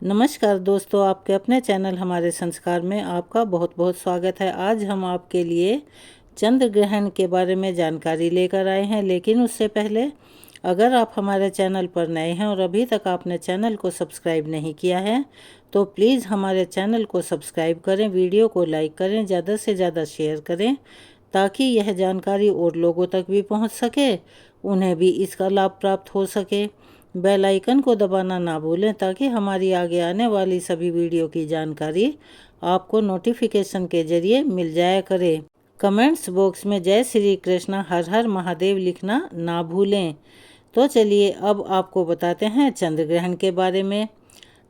नमस्कार दोस्तों, आपके अपने चैनल हमारे संस्कार में आपका बहुत बहुत स्वागत है। आज हम आपके लिए चंद्र ग्रहण के बारे में जानकारी लेकर आए हैं, लेकिन उससे पहले अगर आप हमारे चैनल पर नए हैं और अभी तक आपने चैनल को सब्सक्राइब नहीं किया है तो प्लीज़ हमारे चैनल को सब्सक्राइब करें, वीडियो को लाइक करें, ज़्यादा से ज़्यादा शेयर करें ताकि यह जानकारी और लोगों तक भी पहुंच सके, उन्हें भी इसका लाभ प्राप्त हो सके। बेल आइकन को दबाना ना भूलें ताकि हमारी आगे आने वाली सभी वीडियो की जानकारी आपको नोटिफिकेशन के जरिए मिल जाया करे। कमेंट्स बॉक्स में जय श्री कृष्ण हर हर महादेव लिखना ना भूलें। तो चलिए अब आपको बताते हैं चंद्र ग्रहण के बारे में।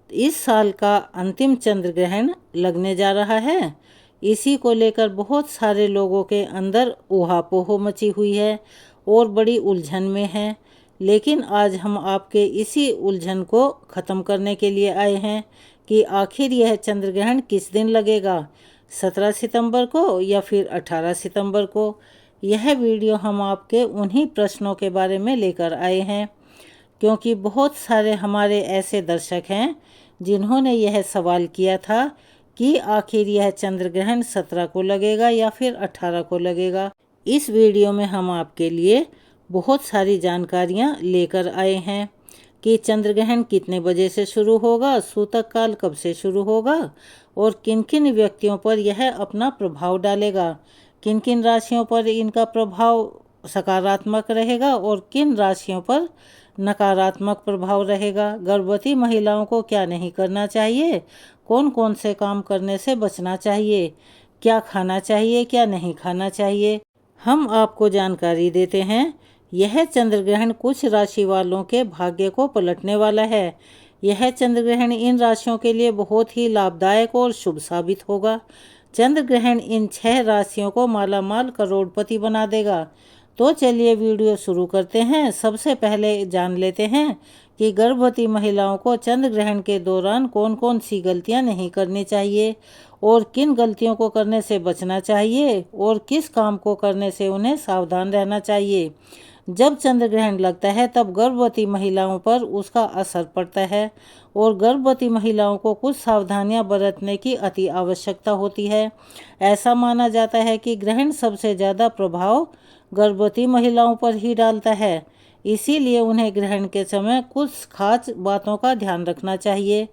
इस साल का अंतिम चंद्र ग्रहण लगने जा रहा है। इसी को लेकर बहुत सारे लोगों के अंदर ऊहापोह मची हुई है और बड़ी उलझन में है। लेकिन आज हम आपके इसी उलझन को ख़त्म करने के लिए आए हैं कि आखिर यह चंद्र ग्रहण किस दिन लगेगा, 17 सितंबर को या फिर 18 सितंबर को। यह वीडियो हम आपके उन्हीं प्रश्नों के बारे में लेकर आए हैं, क्योंकि बहुत सारे हमारे ऐसे दर्शक हैं जिन्होंने यह सवाल किया था कि आखिर यह चंद्र ग्रहण 17 को लगेगा या फिर 18 को लगेगा। इस वीडियो में हम आपके लिए बहुत सारी जानकारियां लेकर आए हैं कि चंद्र ग्रहण कितने बजे से शुरू होगा, सूतक काल कब से शुरू होगा और किन किन व्यक्तियों पर यह अपना प्रभाव डालेगा, किन किन राशियों पर इनका प्रभाव सकारात्मक रहेगा और किन राशियों पर नकारात्मक प्रभाव रहेगा। गर्भवती महिलाओं को क्या नहीं करना चाहिए, कौन कौन से काम करने से बचना चाहिए, क्या खाना चाहिए क्या नहीं खाना चाहिए, हम आपको जानकारी देते हैं। यह चंद्र ग्रहण कुछ राशि वालों के भाग्य को पलटने वाला है। यह चंद्र ग्रहण इन राशियों के लिए बहुत ही लाभदायक और शुभ साबित होगा। चंद्र ग्रहण इन 6 राशियों को मालामाल करोड़पति बना देगा। तो चलिए वीडियो शुरू करते हैं। सबसे पहले जान लेते हैं कि गर्भवती महिलाओं को चंद्र ग्रहण के दौरान कौन कौन सी गलतियां नहीं करनी चाहिए और किन गलतियों को करने से बचना चाहिए और किस काम को करने से उन्हें सावधान रहना चाहिए। जब चंद्र ग्रहण लगता है तब गर्भवती महिलाओं पर उसका असर पड़ता है और गर्भवती महिलाओं को कुछ सावधानियां बरतने की अति आवश्यकता होती है। ऐसा माना जाता है कि ग्रहण सबसे ज़्यादा प्रभाव गर्भवती महिलाओं पर ही डालता है, इसीलिए उन्हें ग्रहण के समय कुछ खास बातों का ध्यान रखना चाहिए।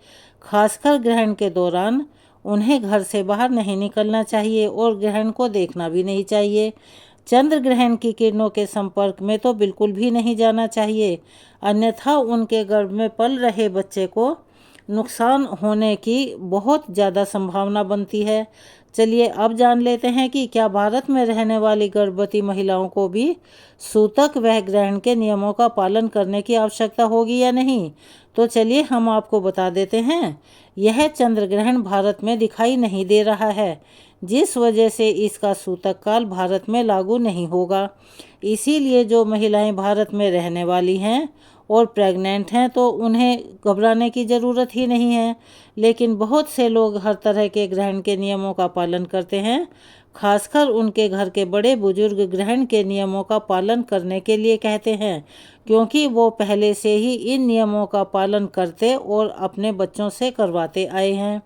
खासकर ग्रहण के दौरान उन्हें घर से बाहर नहीं निकलना चाहिए और ग्रहण को देखना भी नहीं चाहिए। चंद्र ग्रहण की किरणों के संपर्क में तो बिल्कुल भी नहीं जाना चाहिए, अन्यथा उनके गर्भ में पल रहे बच्चे को नुकसान होने की बहुत ज़्यादा संभावना बनती है। चलिए अब जान लेते हैं कि क्या भारत में रहने वाली गर्भवती महिलाओं को भी सूतक व ग्रहण के नियमों का पालन करने की आवश्यकता होगी या नहीं। तो चलिए हम आपको बता देते हैं। यह चंद्र ग्रहण भारत में दिखाई नहीं दे रहा है, जिस वजह से इसका सूतक काल भारत में लागू नहीं होगा। इसीलिए जो महिलाएं भारत में रहने वाली हैं और प्रेग्नेंट हैं तो उन्हें घबराने की ज़रूरत ही नहीं है। लेकिन बहुत से लोग हर तरह के ग्रहण के नियमों का पालन करते हैं। खासकर उनके घर के बड़े बुजुर्ग ग्रहण के नियमों का पालन करने के लिए कहते हैं, क्योंकि वो पहले से ही इन नियमों का पालन करते और अपने बच्चों से करवाते आए हैं।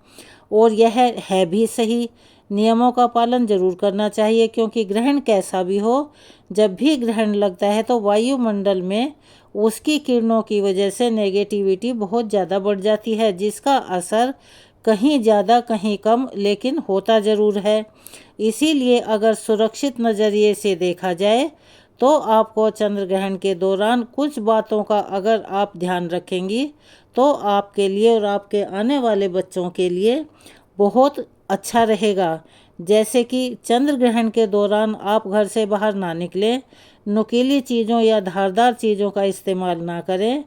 और यह है भी सही, नियमों का पालन जरूर करना चाहिए, क्योंकि ग्रहण कैसा भी हो, जब भी ग्रहण लगता है तो वायुमंडल में उसकी किरणों की वजह से नेगेटिविटी बहुत ज़्यादा बढ़ जाती है, जिसका असर कहीं ज़्यादा कहीं कम लेकिन होता ज़रूर है। इसीलिए अगर सुरक्षित नज़रिए से देखा जाए तो आपको चंद्र ग्रहण के दौरान कुछ बातों का अगर आप ध्यान रखेंगी तो आपके लिए और आपके आने वाले बच्चों के लिए बहुत अच्छा रहेगा। जैसे कि चंद्र ग्रहण के दौरान आप घर से बाहर ना निकलें, नुकीली चीज़ों या धारदार चीज़ों का इस्तेमाल ना करें।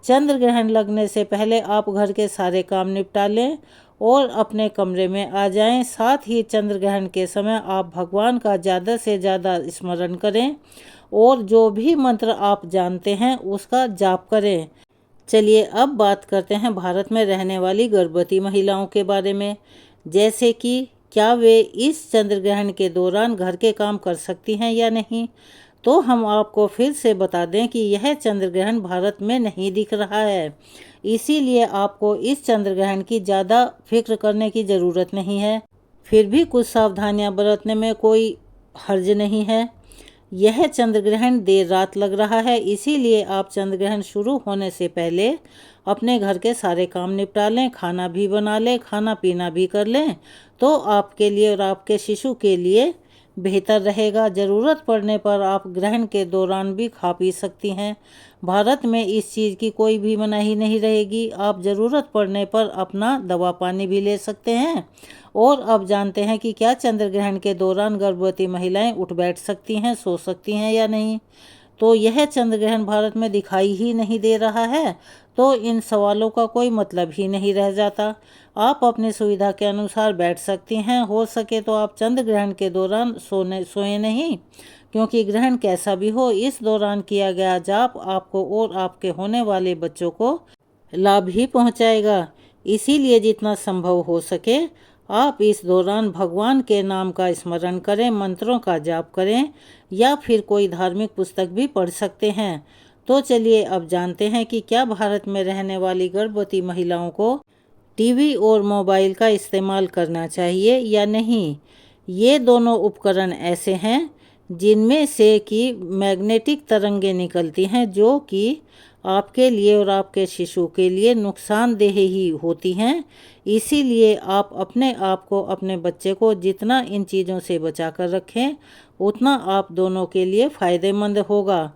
चंद्र ग्रहण लगने से पहले आप घर के सारे काम निपटा लें और अपने कमरे में आ जाएं। साथ ही चंद्र ग्रहण के समय आप भगवान का ज़्यादा से ज़्यादा स्मरण करें और जो भी मंत्र आप जानते हैं उसका जाप करें। चलिए अब बात करते हैं भारत में रहने वाली गर्भवती महिलाओं के बारे में, जैसे कि क्या वे इस चंद्र ग्रहण के दौरान घर के काम कर सकती हैं या नहीं। तो हम आपको फिर से बता दें कि यह चंद्र ग्रहण भारत में नहीं दिख रहा है, इसीलिए आपको इस चंद्र ग्रहण की ज़्यादा फिक्र करने की ज़रूरत नहीं है। फिर भी कुछ सावधानियां बरतने में कोई हर्ज नहीं है। यह चंद्र ग्रहण देर रात लग रहा है, इसीलिए आप चंद्र ग्रहण शुरू होने से पहले अपने घर के सारे काम निपटा लें, खाना भी बना लें, खाना पीना भी कर लें, तो आपके लिए और आपके शिशु के लिए बेहतर रहेगा। ज़रूरत पड़ने पर आप ग्रहण के दौरान भी खा पी सकती हैं। भारत में इस चीज़ की कोई भी मनाही नहीं रहेगी। आप ज़रूरत पड़ने पर अपना दवा पानी भी ले सकते हैं। और अब जानते हैं कि क्या चंद्र ग्रहण के दौरान गर्भवती महिलाएं उठ बैठ सकती हैं, सो सकती हैं या नहीं। तो यह चंद्र ग्रहण भारत में दिखाई ही नहीं दे रहा है, तो इन सवालों का कोई मतलब ही नहीं रह जाता। आप अपनी सुविधा के अनुसार बैठ सकती हैं। हो सके तो आप चंद्र ग्रहण के दौरान सोए नहीं, क्योंकि ग्रहण कैसा भी हो, इस दौरान किया गया जाप आपको और आपके होने वाले बच्चों को लाभ ही पहुंचाएगा। इसीलिए जितना संभव हो सके आप इस दौरान भगवान के नाम का स्मरण करें, मंत्रों का जाप करें, या फिर कोई धार्मिक पुस्तक भी पढ़ सकते हैं। तो चलिए अब जानते हैं कि क्या भारत में रहने वाली गर्भवती महिलाओं को टीवी और मोबाइल का इस्तेमाल करना चाहिए या नहीं। ये दोनों उपकरण ऐसे हैं जिनमें से कि मैग्नेटिक तरंगें निकलती हैं, जो कि आपके लिए और आपके शिशु के लिए नुकसानदेह ही होती हैं। इसीलिए आप अपने आप को, अपने बच्चे को जितना इन चीज़ों से बचा कर रखें, उतना आप दोनों के लिए फ़ायदेमंद होगा।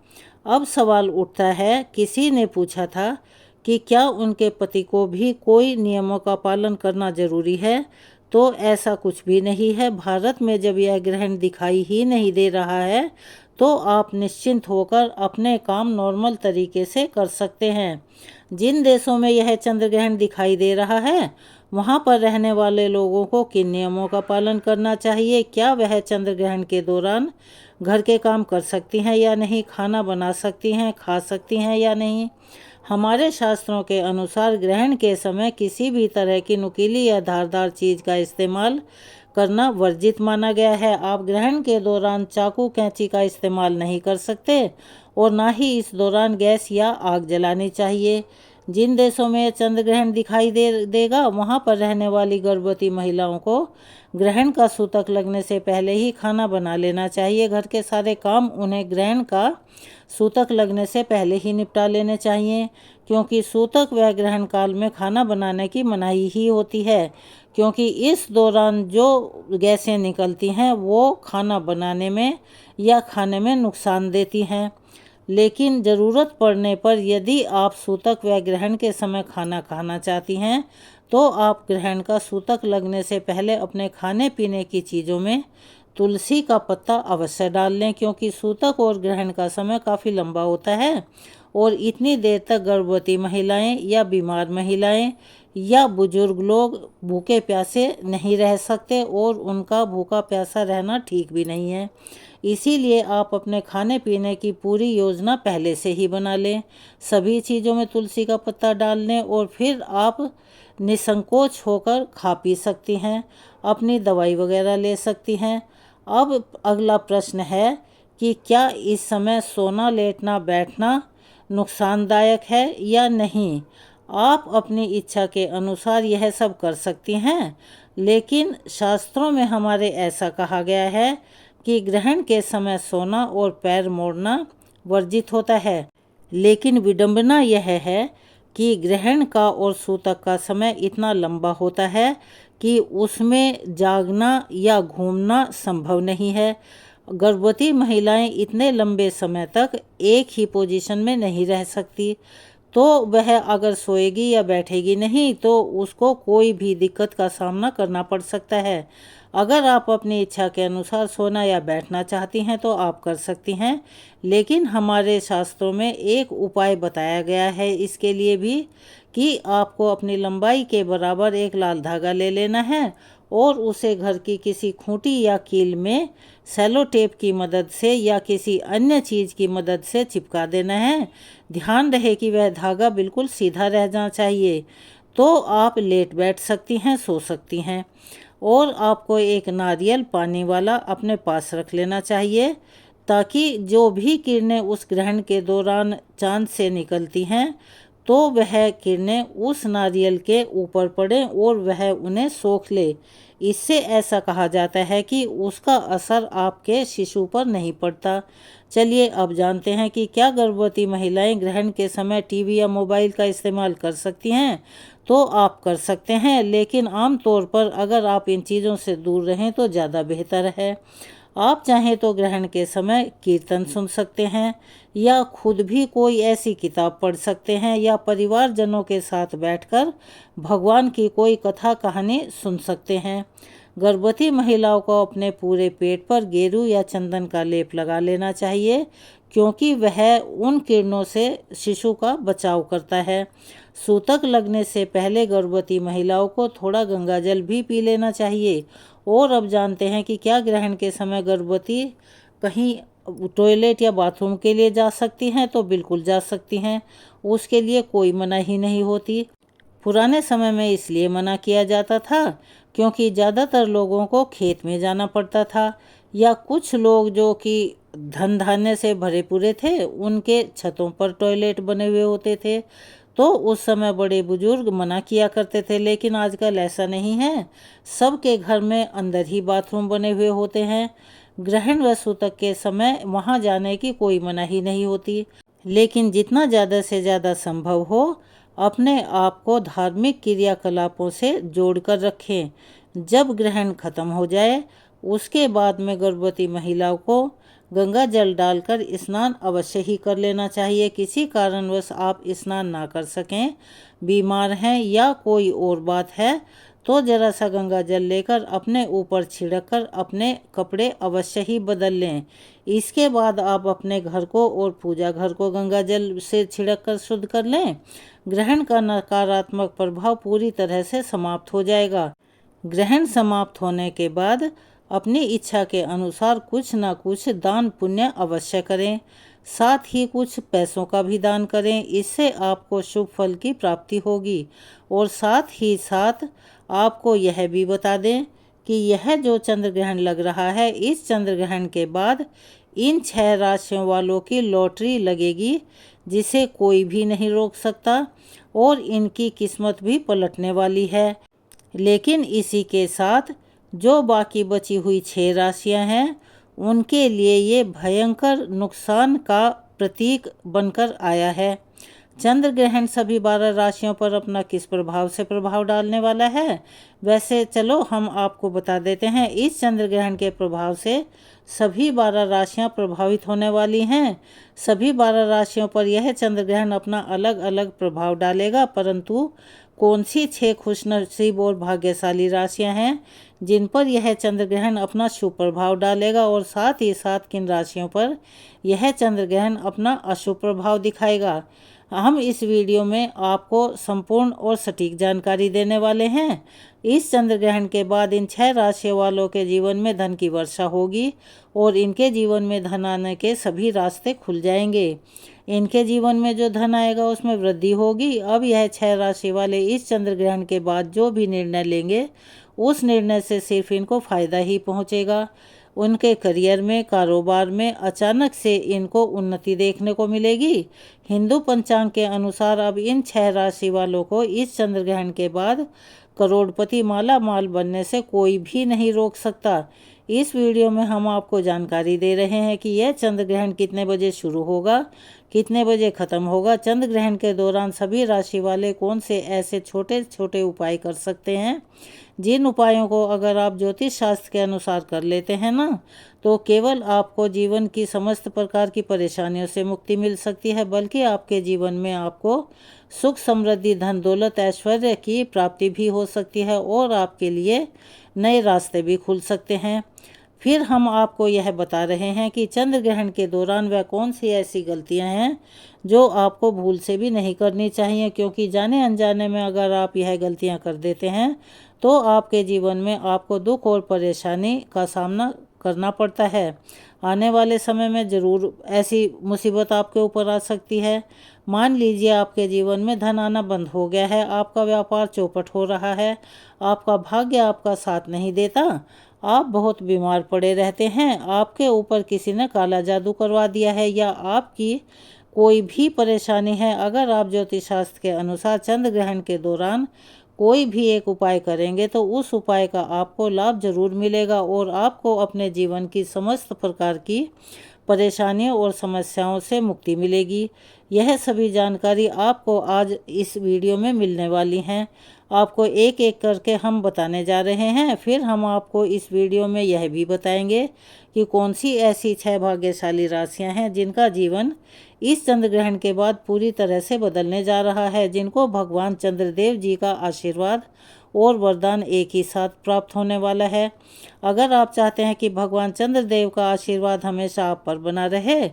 अब सवाल उठता है, किसी ने पूछा था कि क्या उनके पति को भी कोई नियमों का पालन करना ज़रूरी है। तो ऐसा कुछ भी नहीं है। भारत में जब यह ग्रहण दिखाई ही नहीं दे रहा है, तो आप निश्चिंत होकर अपने काम नॉर्मल तरीके से कर सकते हैं। जिन देशों में यह चंद्र ग्रहण दिखाई दे रहा है, वहाँ पर रहने वाले लोगों को किन नियमों का पालन करना चाहिए, क्या वह चंद्र ग्रहण के दौरान घर के काम कर सकती हैं या नहीं, खाना बना सकती हैं, खा सकती हैं या नहीं। हमारे शास्त्रों के अनुसार ग्रहण के समय किसी भी तरह की नुकीली या धारदार चीज़ का इस्तेमाल करना वर्जित माना गया है। आप ग्रहण के दौरान चाकू कैंची का इस्तेमाल नहीं कर सकते और ना ही इस दौरान गैस या आग जलानी चाहिए। जिन देशों में चंद्र ग्रहण दिखाई देगा, वहाँ पर रहने वाली गर्भवती महिलाओं को ग्रहण का सूतक लगने से पहले ही खाना बना लेना चाहिए। घर के सारे काम उन्हें ग्रहण का सूतक लगने से पहले ही निपटा लेने चाहिए, क्योंकि सूतक व ग्रहण काल में खाना बनाने की मनाही ही होती है, क्योंकि इस दौरान जो गैसें निकलती हैं वो खाना बनाने में या खाने में नुकसान देती हैं। लेकिन ज़रूरत पड़ने पर यदि आप सूतक व ग्रहण के समय खाना खाना चाहती हैं, तो आप ग्रहण का सूतक लगने से पहले अपने खाने पीने की चीज़ों में तुलसी का पत्ता अवश्य डाल लें, क्योंकि सूतक और ग्रहण का समय काफ़ी लंबा होता है और इतनी देर तक गर्भवती महिलाएं या बीमार महिलाएं या बुजुर्ग लोग भूखे प्यासे नहीं रह सकते और उनका भूखा प्यासा रहना ठीक भी नहीं है। इसीलिए आप अपने खाने पीने की पूरी योजना पहले से ही बना लें, सभी चीज़ों में तुलसी का पत्ता डाल लें और फिर आप निसंकोच होकर खा पी सकती हैं, अपनी दवाई वगैरह ले सकती हैं। अब अगला प्रश्न है कि क्या इस समय सोना, लेटना, बैठना नुकसानदायक है या नहीं। आप अपनी इच्छा के अनुसार यह सब कर सकती हैं, लेकिन शास्त्रों में हमारे ऐसा कहा गया है कि ग्रहण के समय सोना और पैर मोड़ना वर्जित होता है। लेकिन विडंबना यह है कि ग्रहण का और सूतक का समय इतना लंबा होता है कि उसमें जागना या घूमना संभव नहीं है। गर्भवती महिलाएं इतने लंबे समय तक एक ही पोजीशन में नहीं रह सकती, तो वह अगर सोएगी या बैठेगी नहीं तो उसको कोई भी दिक्कत का सामना करना पड़ सकता है। अगर आप अपनी इच्छा के अनुसार सोना या बैठना चाहती हैं तो आप कर सकती हैं, लेकिन हमारे शास्त्रों में एक उपाय बताया गया है इसके लिए भी, कि आपको अपनी लंबाई के बराबर एक लाल धागा ले लेना है और उसे घर की किसी खूंटी या कील में सेलो टेप की मदद से या किसी अन्य चीज़ की मदद से चिपका देना है। ध्यान रहे कि वह धागा बिल्कुल सीधा रहना चाहिए। तो आप लेट बैठ सकती हैं, सो सकती हैं। और आपको एक नारियल पानी वाला अपने पास रख लेना चाहिए, ताकि जो भी किरणें उस ग्रहण के दौरान चांद से निकलती हैं तो वह किरणें उस नारियल के ऊपर पड़ें और वह उन्हें सोख ले। इससे ऐसा कहा जाता है कि उसका असर आपके शिशु पर नहीं पड़ता। चलिए अब जानते हैं कि क्या गर्भवती महिलाएं ग्रहण के समय टीवी या मोबाइल का इस्तेमाल कर सकती हैं। तो आप कर सकते हैं, लेकिन आम तौर पर अगर आप इन चीज़ों से दूर रहें तो ज़्यादा बेहतर है। आप चाहें तो ग्रहण के समय कीर्तन सुन सकते हैं या खुद भी कोई ऐसी किताब पढ़ सकते हैं या परिवारजनों के साथ बैठकर भगवान की कोई कथा कहानी सुन सकते हैं। गर्भवती महिलाओं को अपने पूरे पेट पर गेरू या चंदन का लेप लगा लेना चाहिए, क्योंकि वह उन किरणों से शिशु का बचाव करता है। सूतक लगने से पहले गर्भवती महिलाओं को थोड़ा गंगाजल भी पी लेना चाहिए। और अब जानते हैं कि क्या ग्रहण के समय गर्भवती कहीं टॉयलेट या बाथरूम के लिए जा सकती हैं। तो बिल्कुल जा सकती हैं, उसके लिए कोई मनाही नहीं होती। पुराने समय में इसलिए मना किया जाता था क्योंकि ज़्यादातर लोगों को खेत में जाना पड़ता था, या कुछ लोग जो कि धन धान्य से भरे पूरे थे उनके छतों पर टॉयलेट बने हुए होते थे, तो उस समय बड़े बुजुर्ग मना किया करते थे। लेकिन आजकल ऐसा नहीं है, सबके घर में अंदर ही बाथरूम बने हुए होते हैं। ग्रहण व सूतक के समय वहां जाने की कोई मनाही नहीं होती, लेकिन जितना ज़्यादा से ज़्यादा संभव हो अपने आप को धार्मिक क्रियाकलापों से जोड़कर रखें। जब ग्रहण खत्म हो जाए उसके बाद में गर्भवती महिलाओं को गंगा जल डालकर स्नान अवश्य ही कर लेना चाहिए। किसी कारणवश आप स्नान ना कर सकें, बीमार हैं या कोई और बात है, तो जरा सा गंगा जल लेकर अपने ऊपर छिड़ककर अपने कपड़े अवश्य ही बदल लें। इसके बाद आप अपने घर को और पूजा घर को गंगा जल से छिड़ककर शुद्ध कर लें। ग्रहण का नकारात्मक प्रभाव पूरी तरह से समाप्त हो जाएगा। ग्रहण समाप्त होने के बाद अपनी इच्छा के अनुसार कुछ न कुछ दान पुण्य अवश्य करें, साथ ही कुछ पैसों का भी दान करें। इससे आपको शुभ फल की प्राप्ति होगी। और साथ ही साथ आपको यह भी बता दें कि यह जो चंद्र ग्रहण लग रहा है, इस चंद्र ग्रहण के बाद इन 6 राशियों वालों की लॉटरी लगेगी, जिसे कोई भी नहीं रोक सकता, और इनकी किस्मत भी पलटने वाली है। लेकिन इसी के साथ जो बाकी बची हुई 6 राशियां हैं उनके लिए ये भयंकर नुकसान का प्रतीक बनकर आया है। चंद्र ग्रहण सभी 12 राशियों पर अपना किस प्रभाव से प्रभाव डालने वाला है, वैसे चलो हम आपको बता देते हैं। इस चंद्र ग्रहण के प्रभाव से सभी 12 राशियां प्रभावित होने वाली हैं। सभी 12 राशियों पर यह चंद्र ग्रहण अपना अलग अलग प्रभाव डालेगा, परंतु कौन सी 6 खुशनसीब और भाग्यशाली राशियां हैं जिन पर यह चंद्र ग्रहण अपना शुभ प्रभाव डालेगा, और साथ ही साथ किन राशियों पर यह चंद्र ग्रहण अपना अशुभ प्रभाव दिखाएगा, हम इस वीडियो में आपको संपूर्ण और सटीक जानकारी देने वाले हैं। इस चंद्र ग्रहण के बाद इन 6 राशियों वालों के जीवन में धन की वर्षा होगी और इनके जीवन में धन आने के सभी रास्ते खुल जाएंगे। इनके जीवन में जो धन आएगा उसमें वृद्धि होगी। अब यह 6 राशि वाले इस चंद्र ग्रहण के बाद जो भी निर्णय लेंगे उस निर्णय से सिर्फ इनको फायदा ही पहुंचेगा। उनके करियर में, कारोबार में अचानक से इनको उन्नति देखने को मिलेगी। हिंदू पंचांग के अनुसार अब इन 6 राशि वालों को इस चंद्र ग्रहण के बाद करोड़पति माला माल बनने से कोई भी नहीं रोक सकता। इस वीडियो में हम आपको जानकारी दे रहे हैं कि यह चंद्र ग्रहण कितने बजे शुरू होगा, कितने बजे खत्म होगा। चंद्र ग्रहण के दौरान सभी राशि वाले कौन से ऐसे छोटे छोटे उपाय कर सकते हैं, जिन उपायों को अगर आप ज्योतिष शास्त्र के अनुसार कर लेते हैं ना, तो केवल आपको जीवन की समस्त प्रकार की परेशानियों से मुक्ति मिल सकती है, बल्कि आपके जीवन में आपको सुख समृद्धि धन दौलत ऐश्वर्य की प्राप्ति भी हो सकती है और आपके लिए नए रास्ते भी खुल सकते हैं। फिर हम आपको यह बता रहे हैं कि चंद्र ग्रहण के दौरान वह कौन सी ऐसी गलतियां हैं जो आपको भूल से भी नहीं करनी चाहिए, क्योंकि जाने अनजाने में अगर आप यह गलतियां कर देते हैं तो आपके जीवन में आपको दुख और परेशानी का सामना करना पड़ता है। आने वाले समय में ज़रूर ऐसी मुसीबत आपके ऊपर आ सकती है। मान लीजिए आपके जीवन में धन आना बंद हो गया है, आपका व्यापार चौपट हो रहा है, आपका भाग्य आपका साथ नहीं देता, आप बहुत बीमार पड़े रहते हैं, आपके ऊपर किसी ने काला जादू करवा दिया है या आपकी कोई भी परेशानी है। अगर आप ज्योतिष शास्त्र के अनुसार चंद्र ग्रहण के दौरान कोई भी एक उपाय करेंगे तो उस उपाय का आपको लाभ जरूर मिलेगा और आपको अपने जीवन की समस्त प्रकार की परेशानियों और समस्याओं से मुक्ति मिलेगी। यह सभी जानकारी आपको आज इस वीडियो में मिलने वाली हैं। आपको एक एक करके हम बताने जा रहे हैं। फिर हम आपको इस वीडियो में यह भी बताएंगे कि कौन सी ऐसी 6 भाग्यशाली राशियां हैं जिनका जीवन इस चंद्र ग्रहण के बाद पूरी तरह से बदलने जा रहा है, जिनको भगवान चंद्रदेव जी का आशीर्वाद और वरदान एक ही साथ प्राप्त होने वाला है। अगर आप चाहते हैं कि भगवान चंद्रदेव का आशीर्वाद हमेशा आप पर बना रहे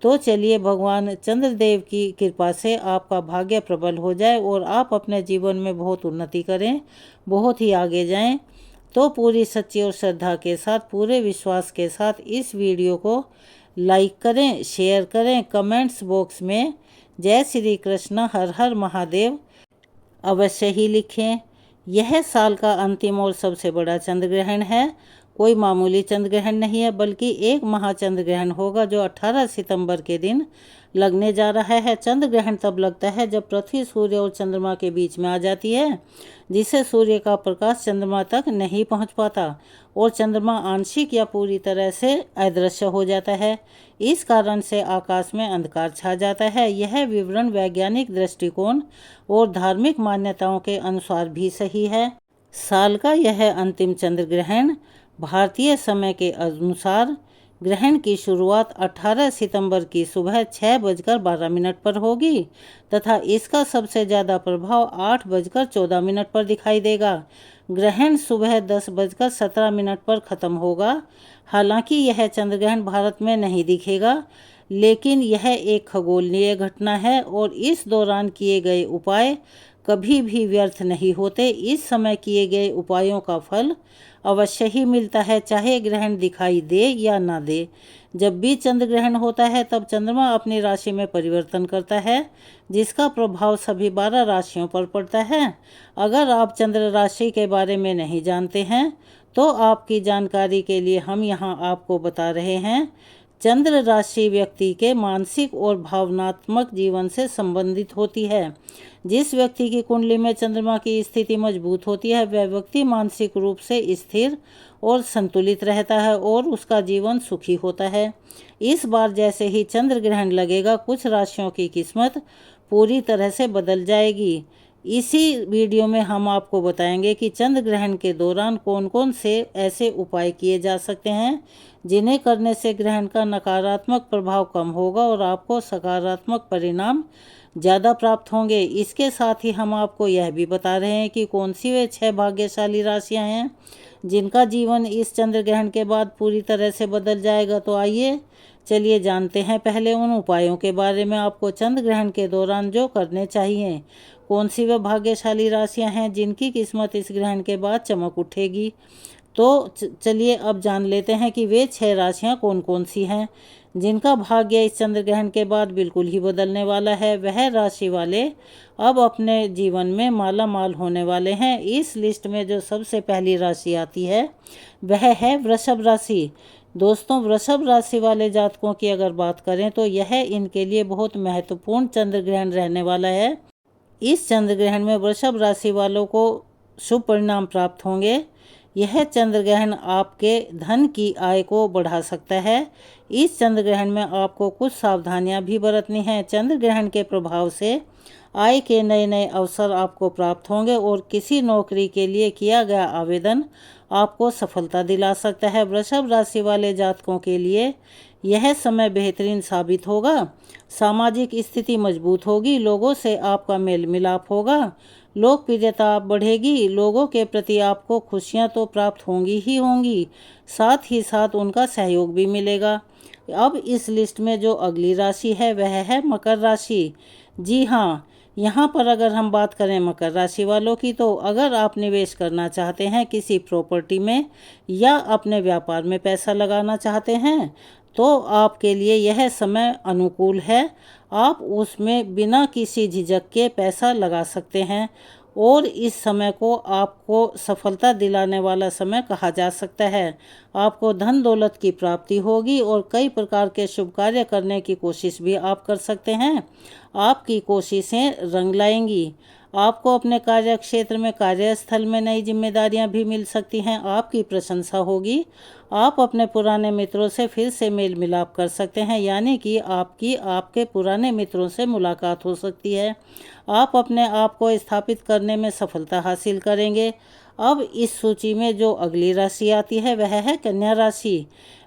तो चलिए भगवान चंद्रदेव की कृपा से आपका भाग्य प्रबल हो जाए और आप अपने जीवन में बहुत उन्नति करें, बहुत ही आगे जाएं। तो पूरी सच्ची और श्रद्धा के साथ, पूरे विश्वास के साथ इस वीडियो को लाइक करें, शेयर करें, कमेंट्स बॉक्स में जय श्री कृष्ण हर हर महादेव अवश्य ही लिखें। यह साल का अंतिम और सबसे बड़ा चंद्र ग्रहण है। कोई मामूली चंद्र ग्रहण नहीं है, बल्कि एक महाचंद्र ग्रहण होगा जो 18 सितंबर के दिन लगने जा रहा है। चंद्र ग्रहण तब लगता है जब पृथ्वी सूर्य और चंद्रमा के बीच में आ जाती है, जिससे सूर्य का प्रकाश चंद्रमा तक नहीं पहुंच पाता और चंद्रमा आंशिक या पूरी तरह से अदृश्य हो जाता है। इस कारण से आकाश में अंधकार छा जाता है। यह विवरण वैज्ञानिक दृष्टिकोण और धार्मिक मान्यताओं के अनुसार भी सही है। साल का यह अंतिम चंद्र ग्रहण भारतीय समय के अनुसार ग्रहण की शुरुआत 18 सितंबर की सुबह 6:12 पर होगी तथा इसका सबसे ज़्यादा प्रभाव 8:14 पर दिखाई देगा। ग्रहण सुबह 10:17 पर ख़त्म होगा। हालांकि यह चंद्र ग्रहण भारत में नहीं दिखेगा, लेकिन यह एक खगोलीय घटना है और इस दौरान किए गए उपाय कभी भी व्यर्थ नहीं होते। इस समय किए गए उपायों का फल अवश्य ही मिलता है, चाहे ग्रहण दिखाई दे या ना दे। जब भी चंद्र ग्रहण होता है तब चंद्रमा अपनी राशि में परिवर्तन करता है, जिसका प्रभाव सभी 12 राशियों पर पड़ता है। अगर आप चंद्र राशि के बारे में नहीं जानते हैं तो आपकी जानकारी के लिए हम यहाँ आपको बता रहे हैं। चंद्र राशि व्यक्ति के मानसिक और भावनात्मक जीवन से संबंधित होती है। जिस व्यक्ति की कुंडली में चंद्रमा की स्थिति मजबूत होती है वह व्यक्ति मानसिक रूप से स्थिर और संतुलित रहता है और उसका जीवन सुखी होता है। इस बार जैसे ही चंद्र ग्रहण लगेगा कुछ राशियों की किस्मत पूरी तरह से बदल जाएगी। इसी वीडियो में हम आपको बताएंगे कि चंद्र ग्रहण के दौरान कौन कौन से ऐसे उपाय किए जा सकते हैं जिन्हें करने से ग्रहण का नकारात्मक प्रभाव कम होगा और आपको सकारात्मक परिणाम ज़्यादा प्राप्त होंगे। इसके साथ ही हम आपको यह भी बता रहे हैं कि कौन सी वे 6 भाग्यशाली राशियां हैं जिनका जीवन इस चंद्र ग्रहण के बाद पूरी तरह से बदल जाएगा। तो आइए चलिए जानते हैं पहले उन उपायों के बारे में आपको चंद्र ग्रहण के दौरान जो करने चाहिए। कौन सी वे भाग्यशाली राशियां हैं जिनकी किस्मत इस ग्रहण के बाद चमक उठेगी। तो चलिए अब जान लेते हैं कि वे 6 राशियां कौन कौन सी हैं जिनका भाग्य इस चंद्र ग्रहण के बाद बिल्कुल ही बदलने वाला है। वह राशि वाले अब अपने जीवन में माला माल होने वाले हैं। इस लिस्ट में जो सबसे पहली राशि आती है वह है वृषभ राशि। दोस्तों, वृषभ राशि वाले जातकों की अगर बात करें तो यह इनके लिए बहुत महत्वपूर्ण चंद्र ग्रहण रहने वाला है। इस चंद्र ग्रहण में वृषभ राशि वालों को शुभ परिणाम प्राप्त होंगे। यह चंद्र ग्रहण आपके धन की आय को बढ़ा सकता है। इस चंद्र ग्रहण में आपको कुछ सावधानियां भी बरतनी हैं। चंद्र ग्रहण के प्रभाव से आय के नए नए अवसर आपको प्राप्त होंगे और किसी नौकरी के लिए किया गया आवेदन आपको सफलता दिला सकता है। वृषभ राशि वाले जातकों के लिए यह समय बेहतरीन साबित होगा। सामाजिक स्थिति मजबूत होगी, लोगों से आपका मेल मिलाप होगा, लोकप्रियता बढ़ेगी, लोगों के प्रति आपको खुशियां तो प्राप्त होंगी ही होंगी, साथ ही साथ उनका सहयोग भी मिलेगा। अब इस लिस्ट में जो अगली राशि है वह है मकर राशि। जी हाँ, यहाँ पर अगर हम बात करें मकर राशि वालों की, तो अगर आप निवेश करना चाहते हैं किसी प्रॉपर्टी में या अपने व्यापार में पैसा लगाना चाहते हैं, तो आपके लिए यह समय अनुकूल है। आप उसमें बिना किसी झिझक के पैसा लगा सकते हैं और इस समय को आपको सफलता दिलाने वाला समय कहा जा सकता है। आपको धन दौलत की प्राप्ति होगी और कई प्रकार के शुभ कार्य करने की कोशिश भी आप कर सकते हैं। आपकी कोशिशें रंग लाएंगी। आपको अपने कार्य क्षेत्र में, कार्यस्थल में नई जिम्मेदारियां भी मिल सकती हैं। आपकी प्रशंसा होगी। आप अपने पुराने मित्रों से फिर से मेल मिलाप कर सकते हैं, यानी कि आपके पुराने मित्रों से मुलाकात हो सकती है। आप अपने आप को स्थापित करने में सफलता हासिल करेंगे। अब इस सूची में जो अगली राशि आती है वह है कन्या राशि।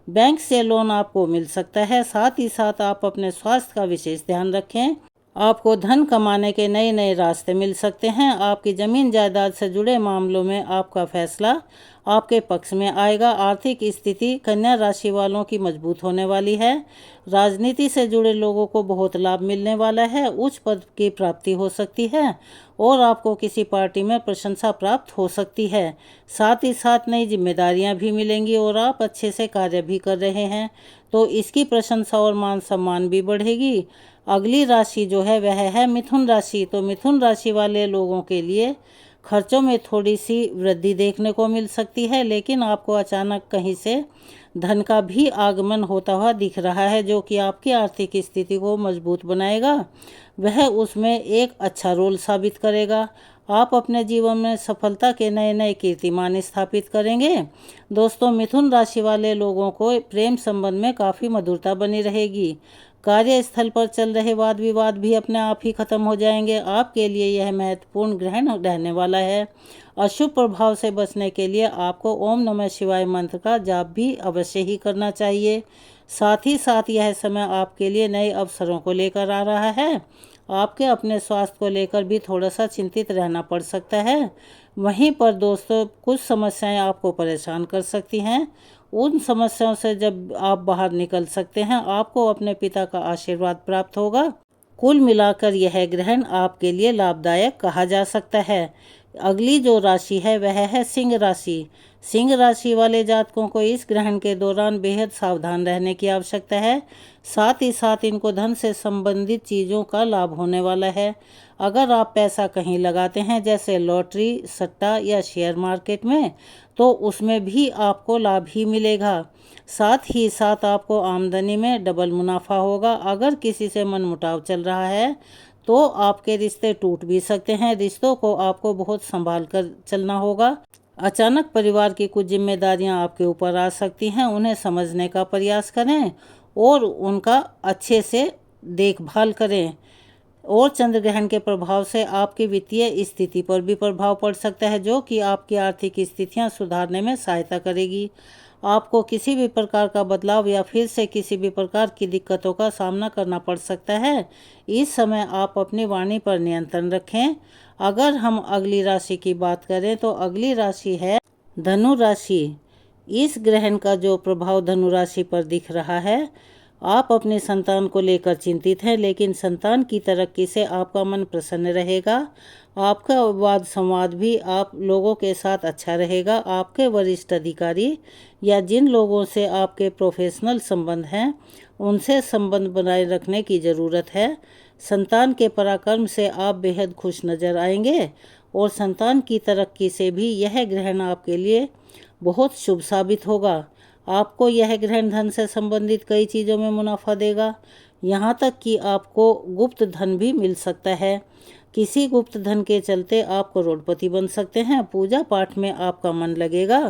बैंक से लोन आपको मिल सकता है। साथ ही साथ आप अपने स्वास्थ्य का विशेष ध्यान रखें। आपको धन कमाने के नए नए रास्ते मिल सकते हैं। आपकी ज़मीन जायदाद से जुड़े मामलों में आपका फैसला आपके पक्ष में आएगा। आर्थिक स्थिति कन्या राशि वालों की मजबूत होने वाली है। राजनीति से जुड़े लोगों को बहुत लाभ मिलने वाला है। उच्च पद की प्राप्ति हो सकती है और आपको किसी पार्टी में प्रशंसा प्राप्त हो सकती है। साथ ही साथ नई जिम्मेदारियां भी मिलेंगी और आप अच्छे से कार्य भी कर रहे हैं, तो इसकी प्रशंसा और मान सम्मान भी बढ़ेगी। अगली राशि जो है वह है मिथुन राशि। तो मिथुन राशि वाले लोगों के लिए खर्चों में थोड़ी सी वृद्धि देखने को मिल सकती है, लेकिन आपको अचानक कहीं से धन का भी आगमन होता हुआ दिख रहा है, जो कि आपकी आर्थिक स्थिति को मजबूत बनाएगा। वह उसमें एक अच्छा रोल साबित करेगा। आप अपने जीवन में सफलता के नए नए कीर्तिमान स्थापित करेंगे। दोस्तों, मिथुन राशि वाले लोगों को प्रेम संबंध में काफ़ी मधुरता बनी रहेगी। कार्यस्थल पर चल रहे वाद विवाद भी अपने आप ही खत्म हो जाएंगे। आपके लिए यह महत्वपूर्ण ग्रहण रहने वाला है। अशुभ प्रभाव से बचने के लिए आपको ओम नमः शिवाय मंत्र का जाप भी अवश्य ही करना चाहिए। साथ ही साथ यह समय आपके लिए नए अवसरों को लेकर आ रहा है। आपके अपने स्वास्थ्य को लेकर भी थोड़ा सा चिंतित रहना पड़ सकता है। वहीं पर दोस्तों, कुछ समस्याएं आपको परेशान कर सकती हैं। उन समस्याओं से जब आप बाहर निकल सकते हैं, आपको अपने पिता का आशीर्वाद प्राप्त होगा। कुल मिलाकर यह ग्रहण आपके लिए लाभदायक कहा जा सकता है। अगली जो राशि है वह है सिंह राशि। सिंह राशि वाले जातकों को इस ग्रहण के दौरान बेहद सावधान रहने की आवश्यकता है। साथ ही साथ इनको धन से संबंधित चीज़ों का लाभ होने वाला है। अगर आप पैसा कहीं लगाते हैं, जैसे लॉटरी, सट्टा या शेयर मार्केट में, तो उसमें भी आपको लाभ ही मिलेगा। साथ ही साथ आपको आमदनी में डबल मुनाफा होगा। अगर किसी से मनमुटाव चल रहा है तो आपके रिश्ते टूट भी सकते हैं। रिश्तों को आपको बहुत संभाल कर चलना होगा। अचानक परिवार की कुछ जिम्मेदारियां आपके ऊपर आ सकती हैं। उन्हें समझने का प्रयास करें और उनका अच्छे से देखभाल करें। और चंद्र ग्रहण के प्रभाव से आपकी वित्तीय स्थिति पर भी प्रभाव पड़ सकता है, जो कि आपकी आर्थिक स्थितियां सुधारने में सहायता करेगी। आपको किसी भी प्रकार का बदलाव या फिर से किसी भी प्रकार की दिक्कतों का सामना करना पड़ सकता है। इस समय आप अपनी वाणी पर नियंत्रण रखें। अगर हम अगली राशि की बात करें, तो अगली राशि है धनु राशि। इस ग्रहण का जो प्रभाव धनु राशि पर दिख रहा है, आप अपने संतान को लेकर चिंतित हैं, लेकिन संतान की तरक्की से आपका मन प्रसन्न रहेगा। आपका वाद संवाद भी आप लोगों के साथ अच्छा रहेगा। आपके वरिष्ठ अधिकारी या जिन लोगों से आपके प्रोफेशनल संबंध हैं, उनसे संबंध बनाए रखने की ज़रूरत है। संतान के पराक्रम से आप बेहद खुश नज़र आएंगे और संतान की तरक्की से भी यह ग्रहण आपके लिए बहुत शुभ साबित होगा। आपको यह ग्रहण धन से संबंधित कई चीज़ों में मुनाफा देगा। यहाँ तक कि आपको गुप्त धन भी मिल सकता है। किसी गुप्त धन के चलते आप करोड़पति बन सकते हैं। पूजा पाठ में आपका मन लगेगा।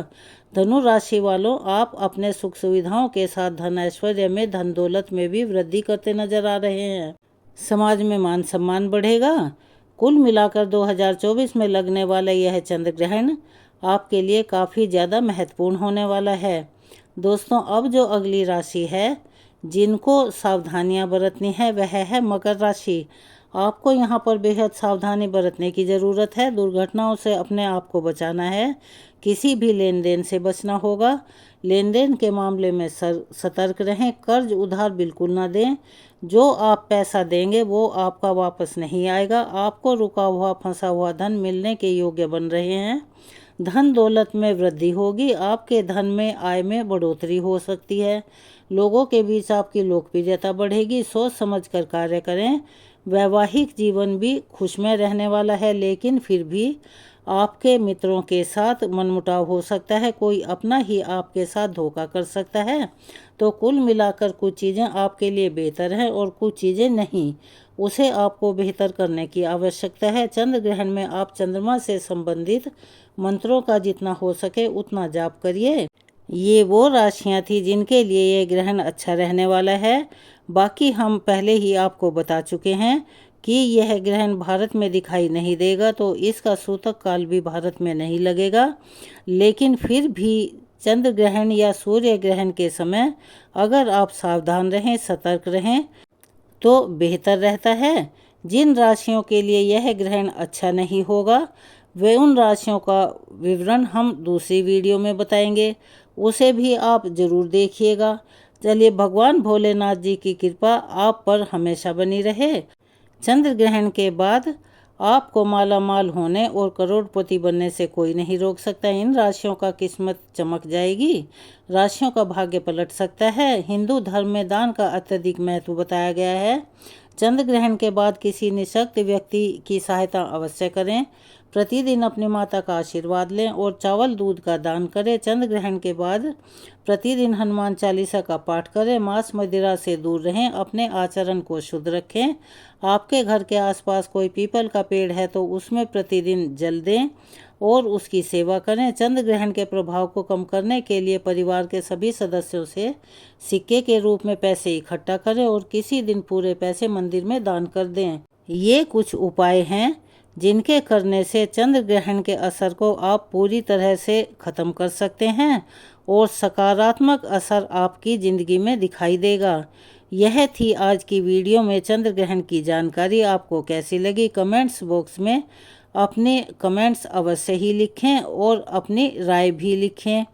धनु राशि वालों, आप अपने सुख सुविधाओं के साथ धन ऐश्वर्य में, धन दौलत में भी वृद्धि करते नजर आ रहे हैं। समाज में मान सम्मान बढ़ेगा। कुल मिलाकर 2024 में लगने वाला यह चंद्र ग्रहण आपके लिए काफ़ी ज़्यादा महत्वपूर्ण होने वाला है। दोस्तों, अब जो अगली राशि है जिनको सावधानियां बरतनी है वह है मकर राशि। आपको यहाँ पर बेहद सावधानी बरतने की ज़रूरत है। दुर्घटनाओं से अपने आप को बचाना है। किसी भी लेन देन से बचना होगा। लेन देन के मामले में सतर्क रहें। कर्ज उधार बिल्कुल ना दें। जो आप पैसा देंगे वो आपका वापस नहीं आएगा। आपको रुका हुआ फंसा हुआ धन मिलने के योग्य बन रहे हैं। धन दौलत में वृद्धि होगी। आपके धन में आय में बढ़ोतरी हो सकती है। लोगों के बीच आपकी लोकप्रियता बढ़ेगी। सोच समझकर कार्य करें। वैवाहिक जीवन भी खुशमय रहने वाला है, लेकिन फिर भी आपके मित्रों के साथ मनमुटाव हो सकता है। कोई अपना ही आपके साथ धोखा कर सकता है। तो कुल मिलाकर कुछ चीज़ें आपके लिए बेहतर हैं और कुछ चीज़ें नहीं। उसे आपको बेहतर करने की आवश्यकता है। चंद्र ग्रहण में आप चंद्रमा से संबंधित मंत्रों का जितना हो सके उतना जाप करिए। ये वो राशियाँ थी जिनके लिए ये ग्रहण अच्छा रहने वाला है। बाकी हम पहले ही आपको बता चुके हैं कि यह ग्रहण भारत में दिखाई नहीं देगा, तो इसका सूतक काल भी भारत में नहीं लगेगा। लेकिन फिर भी चंद्र ग्रहण या सूर्य ग्रहण के समय अगर आप सावधान रहें, सतर्क रहें तो बेहतर रहता है। जिन राशियों के लिए यह ग्रहण अच्छा नहीं होगा वे उन राशियों का विवरण हम दूसरी वीडियो में बताएंगे, उसे भी आप ज़रूर देखिएगा। चलिए, भगवान भोलेनाथ जी की कृपा आप पर हमेशा बनी रहे। चंद्र ग्रहण के बाद आपको माला माल होने और करोड़पति बनने से कोई नहीं रोक सकता। इन राशियों का किस्मत चमक जाएगी। राशियों का भाग्य पलट सकता है। हिंदू धर्म में दान का अत्यधिक महत्व बताया गया है। चंद्र ग्रहण के बाद किसी निःशक्त व्यक्ति की सहायता अवश्य करें। प्रतिदिन अपनी माता का आशीर्वाद लें और चावल दूध का दान करें। चंद्र ग्रहण के बाद प्रतिदिन हनुमान चालीसा का पाठ करें। मांस मदिरा से दूर रहें। अपने आचरण को शुद्ध रखें। आपके घर के आसपास कोई पीपल का पेड़ है तो उसमें प्रतिदिन जल दें और उसकी सेवा करें। चंद्र ग्रहण के प्रभाव को कम करने के लिए परिवार के सभी सदस्यों से सिक्के के रूप में पैसे इकट्ठा करें और किसी दिन पूरे पैसे मंदिर में दान कर दें। ये कुछ उपाय हैं जिनके करने से चंद्र ग्रहण के असर को आप पूरी तरह से ख़त्म कर सकते हैं और सकारात्मक असर आपकी ज़िंदगी में दिखाई देगा। यह थी आज की वीडियो में चंद्र ग्रहण की जानकारी। आपको कैसी लगी कमेंट्स बॉक्स में अपने कमेंट्स अवश्य ही लिखें और अपनी राय भी लिखें।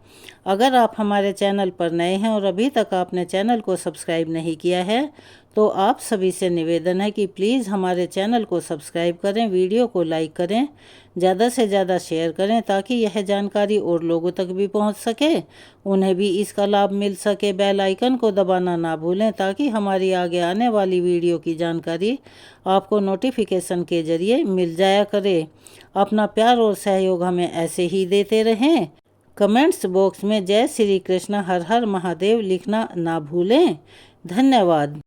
अगर आप हमारे चैनल पर नए हैं और अभी तक आपने चैनल को सब्सक्राइब नहीं किया है तो आप सभी से निवेदन है कि प्लीज़ हमारे चैनल को सब्सक्राइब करें, वीडियो को लाइक करें, ज़्यादा से ज़्यादा शेयर करें ताकि यह जानकारी और लोगों तक भी पहुंच सके, उन्हें भी इसका लाभ मिल सके। बेल आइकन को दबाना ना भूलें ताकि हमारी आगे आने वाली वीडियो की जानकारी आपको नोटिफिकेशन के ज़रिए मिल जाया करे। अपना प्यार और सहयोग हमें ऐसे ही देते रहें। कमेंट्स बॉक्स में जय श्री कृष्ण हर हर महादेव लिखना ना भूलें। धन्यवाद।